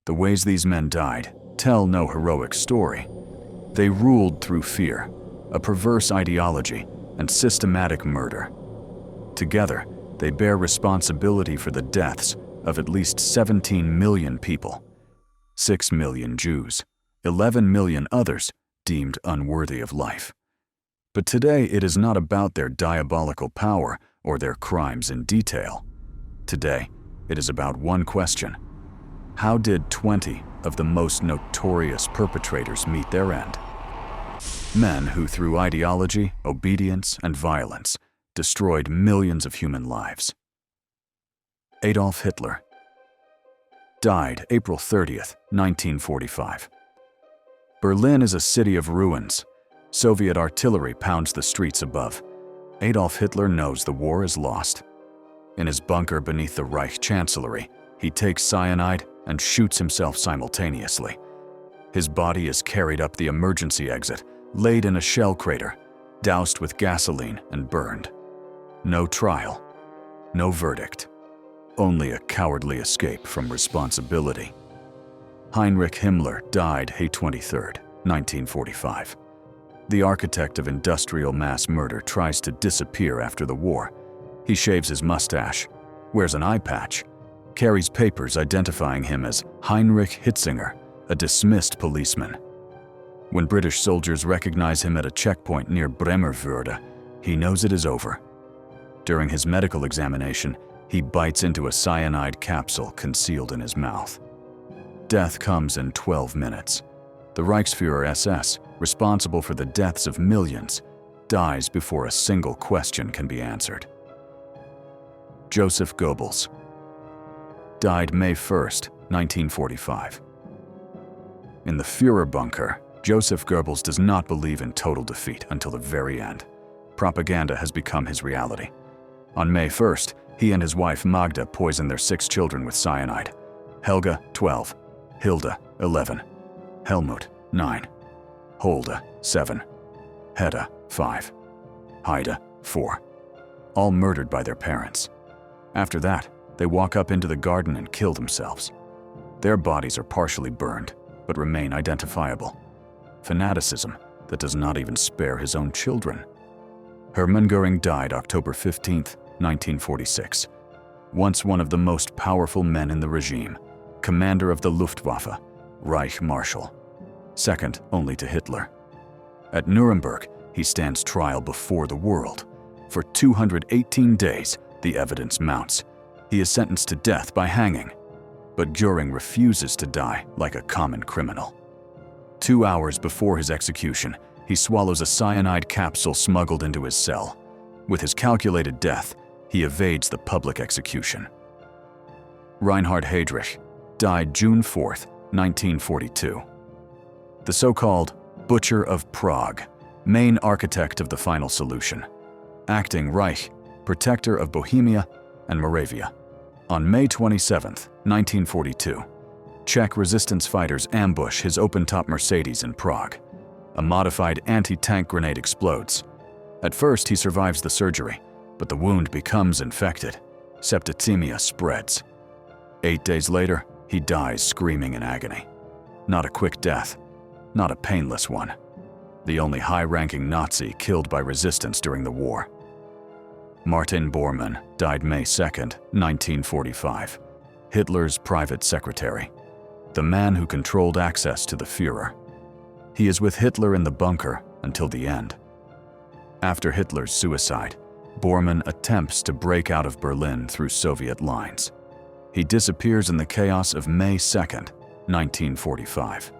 The ways these men died tell no heroic story. They ruled through fear, a perverse ideology, and systematic murder. Together, they bear responsibility for the deaths of at least 17 million people, 6 million Jews, 11 million others deemed unworthy of life. But today it is not about their diabolical power or their crimes in detail. Today, it is about one question: how did 20 of the most notorious perpetrators meet their end? Men who, through ideology, obedience, and violence, destroyed millions of human lives. Adolf Hitler died April 30th, 1945. Berlin is a city of ruins. Soviet artillery pounds the streets above. Adolf Hitler knows the war is lost. In his bunker beneath the Reich Chancellery, he takes cyanide and shoots himself simultaneously. His body is carried up the emergency exit, laid in a shell crater, doused with gasoline and burned. No trial, no verdict, only a cowardly escape from responsibility. Heinrich Himmler died May 23rd, 1945. The architect of industrial mass murder tries to disappear after the war. He shaves his mustache, wears an eye patch, carries papers identifying him as Heinrich Hitzinger, a dismissed policeman. When British soldiers recognize him at a checkpoint near Bremervörde, he knows it is over. During his medical examination, he bites into a cyanide capsule concealed in his mouth. Death comes in 12 minutes. The Reichsführer SS, responsible for the deaths of millions, dies before a single question can be answered. Joseph Goebbels died May 1st, 1945. In the Führer bunker, Joseph Goebbels does not believe in total defeat until the very end. Propaganda has become his reality. On May 1st, he and his wife Magda poison their 6 children with cyanide. Helga, 12, Hilda, 11, Helmut, 9, Holda, 7, Hedda, 5, Haida, 4, all murdered by their parents. After that, they walk up into the garden and kill themselves. Their bodies are partially burned, but remain identifiable. Fanaticism that does not even spare his own children. Hermann Göring died October 15th, 1946. Once one of the most powerful men in the regime, commander of the Luftwaffe, Reich Marshal, second only to Hitler. At Nuremberg, he stands trial before the world. For 218 days, the evidence mounts. He is sentenced to death by hanging. But Göring refuses to die like a common criminal. 2 hours before his execution, he swallows a cyanide capsule smuggled into his cell. With his calculated death, he evades the public execution. Reinhard Heydrich died June 4th, 1942. The so-called Butcher of Prague, main architect of the final solution. Acting Reich, protector of Bohemia and Moravia. On May 27, 1942, Czech resistance fighters ambush his open-top Mercedes in Prague. A modified anti-tank grenade explodes. At first, he survives the surgery, but the wound becomes infected. Septicemia spreads. 8 days later, he dies screaming in agony. Not a quick death, not a painless one. The only high-ranking Nazi killed by resistance during the war. Martin Bormann died May 2nd, 1945. Hitler's private secretary. The man who controlled access to the Führer. He is with Hitler in the bunker until the end. After Hitler's suicide, Bormann attempts to break out of Berlin through Soviet lines. He disappears in the chaos of May 2nd, 1945.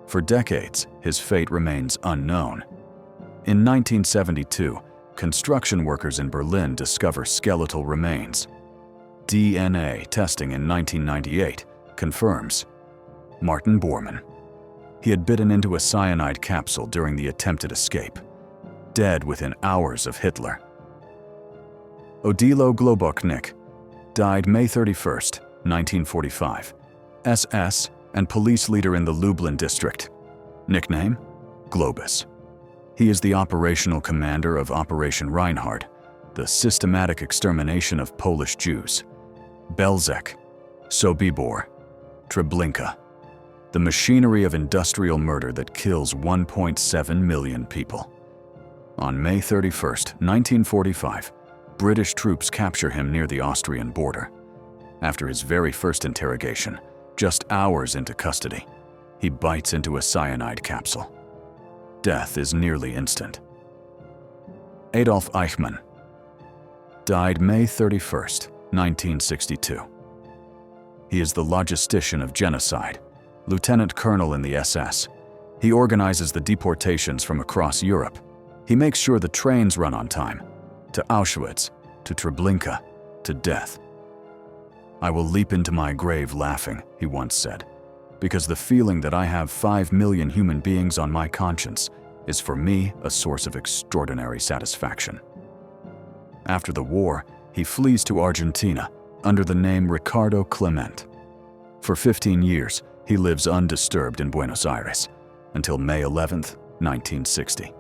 For decades, his fate remains unknown. In 1972, construction workers in Berlin discover skeletal remains. DNA testing in 1998 confirms Martin Bormann. He had bitten into a cyanide capsule during the attempted escape, dead within hours of Hitler. Odilo Globoknik died May 31st, 1945, SS and police leader in the Lublin district. Nickname? Globus. He is the operational commander of Operation Reinhard, the systematic extermination of Polish Jews. Belzec, Sobibor, Treblinka, the machinery of industrial murder that kills 1.7 million people. On May 31, 1945, British troops capture him near the Austrian border. After his very first interrogation, just hours into custody, he bites into a cyanide capsule. Death is nearly instant. Adolf Eichmann died May 31, 1962. He is the logistician of genocide, lieutenant colonel in the SS. He organizes the deportations from across Europe. He makes sure the trains run on time, to Auschwitz, to Treblinka, to death. "I will leap into my grave laughing," he once said, "because the feeling that I have 5 million human beings on my conscience is for me a source of extraordinary satisfaction." After the war, he flees to Argentina under the name Ricardo Clement. For 15 years, he lives undisturbed in Buenos Aires until May 11, 1960.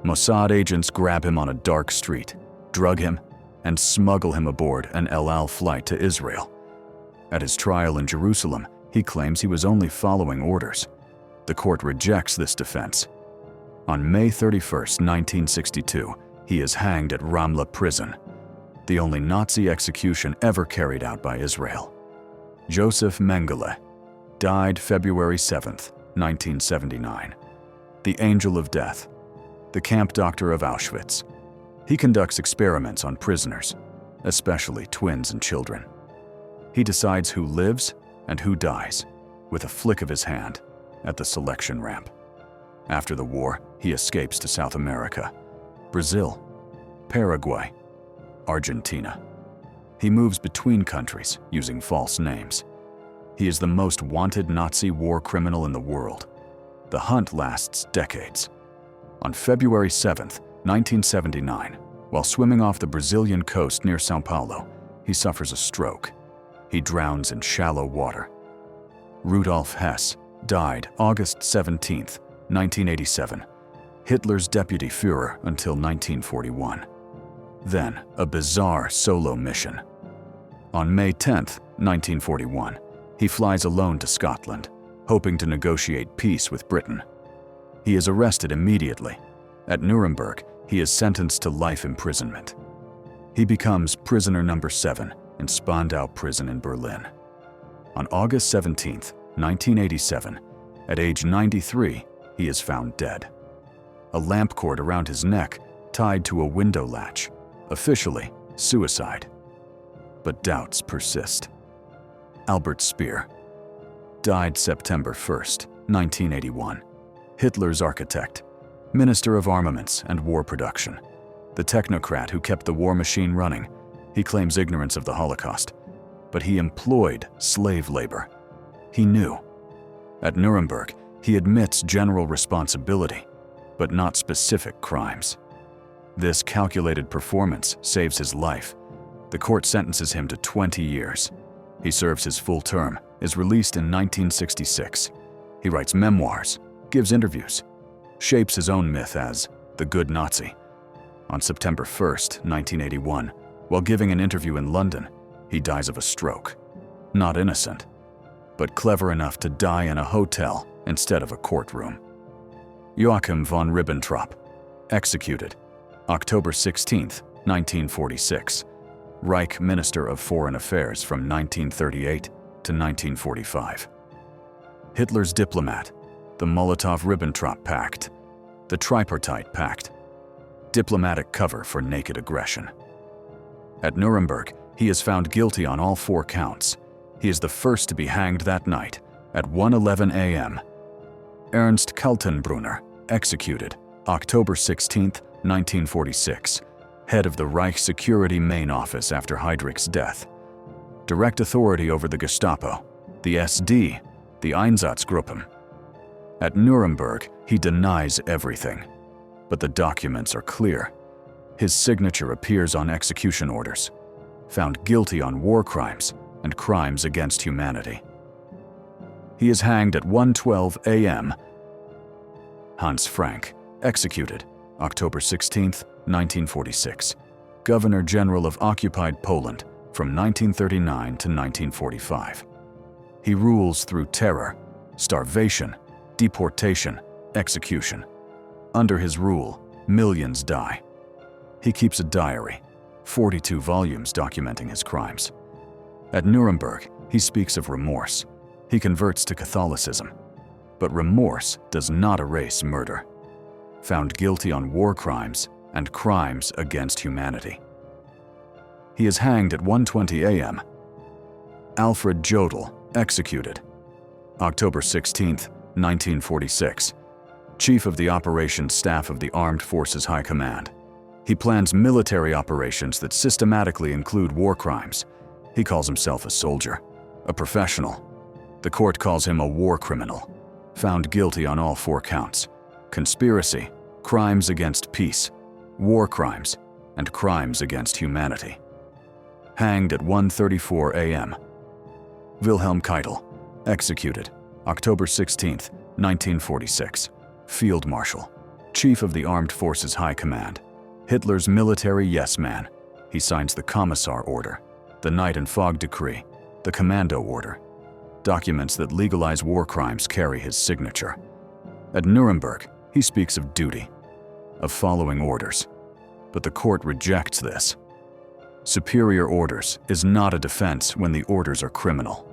Mossad agents grab him on a dark street, drug him, and smuggle him aboard an El Al flight to Israel. At his trial in Jerusalem, he claims he was only following orders. The court rejects this defense. On May 31, 1962, he is hanged at Ramla prison, the only Nazi execution ever carried out by Israel. Joseph Mengele died February 7, 1979. The Angel of Death, the camp doctor of Auschwitz. He conducts experiments on prisoners, especially twins and children. He decides who lives and who dies with a flick of his hand at the selection ramp. After the war, he escapes to South America, Brazil, Paraguay, Argentina. He moves between countries using false names. He is the most wanted Nazi war criminal in the world. The hunt lasts decades. On February 7, 1979, while swimming off the Brazilian coast near São Paulo, he suffers a stroke. He drowns in shallow water. Rudolf Hess died August 17, 1987, Hitler's deputy Führer until 1941. Then, a bizarre solo mission. On May 10, 1941, he flies alone to Scotland, hoping to negotiate peace with Britain. He is arrested immediately. At Nuremberg, he is sentenced to life imprisonment. He becomes prisoner number 7 in Spandau prison in Berlin. On August 17, 1987, at age 93, he is found dead. A lamp cord around his neck tied to a window latch. Officially, suicide. But doubts persist. Albert Speer died September 1, 1981. Hitler's architect, Minister of Armaments and War Production, the technocrat who kept the war machine running. He claims ignorance of the Holocaust, but he employed slave labor. He knew. At Nuremberg, he admits general responsibility, but not specific crimes. This calculated performance saves his life. The court sentences him to 20 years. He serves his full term, is released in 1966. He writes memoirs, gives interviews, shapes his own myth as the good Nazi. On September 1, 1981, while giving an interview in London, he dies of a stroke. Not innocent, but clever enough to die in a hotel instead of a courtroom. Joachim von Ribbentrop, executed October 16, 1946, Reich Minister of Foreign Affairs from 1938 to 1945. Hitler's diplomat, the Molotov-Ribbentrop Pact, the Tripartite Pact, diplomatic cover for naked aggression. At Nuremberg, he is found guilty on all 4 counts. He is the first to be hanged that night at 1:11 a.m. Ernst Kaltenbrunner, executed October 16, 1946, head of the Reich Security Main Office after Heinrich's death. Direct authority over the Gestapo, the SD, the Einsatzgruppen. At Nuremberg, he denies everything, but the documents are clear. His signature appears on execution orders, found guilty on war crimes and crimes against humanity. He is hanged at 1:12 a.m. Hans Frank, executed October 16, 1946, Governor General of occupied Poland from 1939 to 1945. He rules through terror, starvation, deportation, execution. Under his rule, millions die. He keeps a diary, 42 volumes documenting his crimes. At Nuremberg, he speaks of remorse. He converts to Catholicism. But remorse does not erase murder. Found guilty on war crimes and crimes against humanity. He is hanged at 1:20 a.m. Alfred Jodl, executed. October 16, 1946. Chief of the Operations Staff of the Armed Forces High Command. He plans military operations that systematically include war crimes. He calls himself a soldier, a professional. The court calls him a war criminal. Found guilty on all 4 counts: conspiracy, crimes against peace, war crimes, and crimes against humanity. Hanged at 1:34 a.m. Wilhelm Keitel, executed. October 16, 1946. Field Marshal, Chief of the Armed Forces High Command. Hitler's military yes-man. He signs the Commissar Order, the Night and Fog Decree, the Commando Order. Documents that legalize war crimes carry his signature. At Nuremberg, he speaks of duty, of following orders. But the court rejects this. Superior orders is not a defense when the orders are criminal.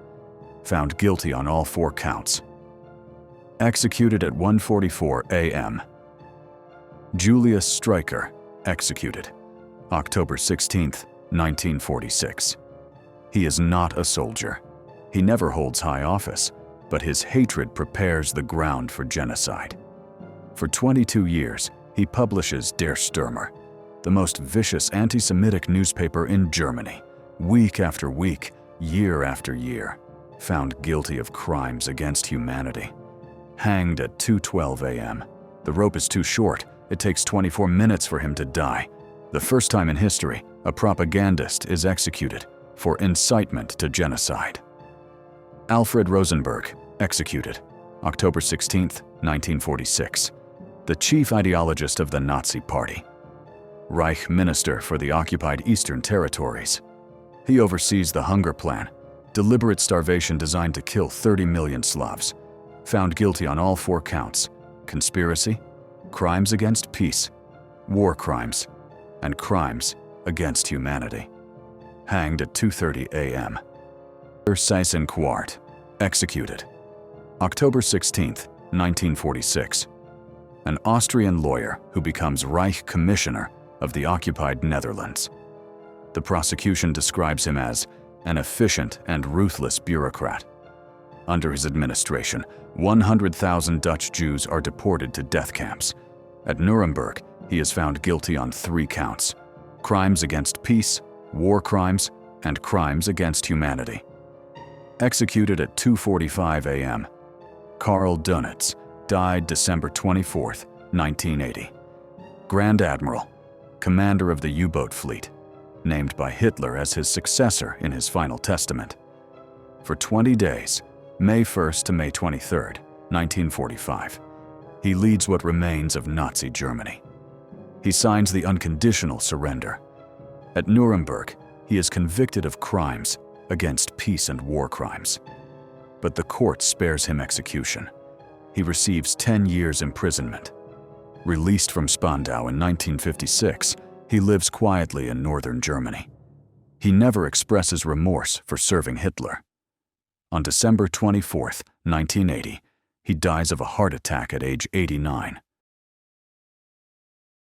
Found guilty on all 4 counts. Executed at 1:44 a.m. Julius Streicher, executed. October 16, 1946. He is not a soldier. He never holds high office, but his hatred prepares the ground for genocide. For 22 years, he publishes Der Stürmer, the most vicious anti-Semitic newspaper in Germany, week after week, year after year. Found guilty of crimes against humanity. Hanged at 2:12 a.m. The rope is too short. It takes 24 minutes for him to die. The first time in history, a propagandist is executed for incitement to genocide. Alfred Rosenberg, executed. October 16, 1946. The chief ideologist of the Nazi Party. Reich Minister for the occupied Eastern Territories. He oversees the hunger plan, deliberate starvation designed to kill 30 million Slavs. Found guilty on all 4 counts: conspiracy, crimes against peace, war crimes, and crimes against humanity. Hanged at 2:30 a.m. Seyss-Inquart, executed. October 16, 1946. An Austrian lawyer who becomes Reich Commissioner of the occupied Netherlands. The prosecution describes him as an efficient and ruthless bureaucrat. Under his administration, 100,000 Dutch Jews are deported to death camps. At Nuremberg, he is found guilty on 3 counts: crimes against peace, war crimes, and crimes against humanity. Executed at 2:45 a.m. Karl Dönitz, died December 24, 1980. Grand Admiral, commander of the U-boat fleet, named by Hitler as his successor in his final testament. For 20 days, May 1 to May 23, 1945, he leads what remains of Nazi Germany. He signs the unconditional surrender. At Nuremberg, he is convicted of crimes against peace and war crimes. But the court spares him execution. He receives 10 years imprisonment. Released from Spandau in 1956, he lives quietly in northern Germany. He never expresses remorse for serving Hitler. On December 24, 1980, he dies of a heart attack at age 89.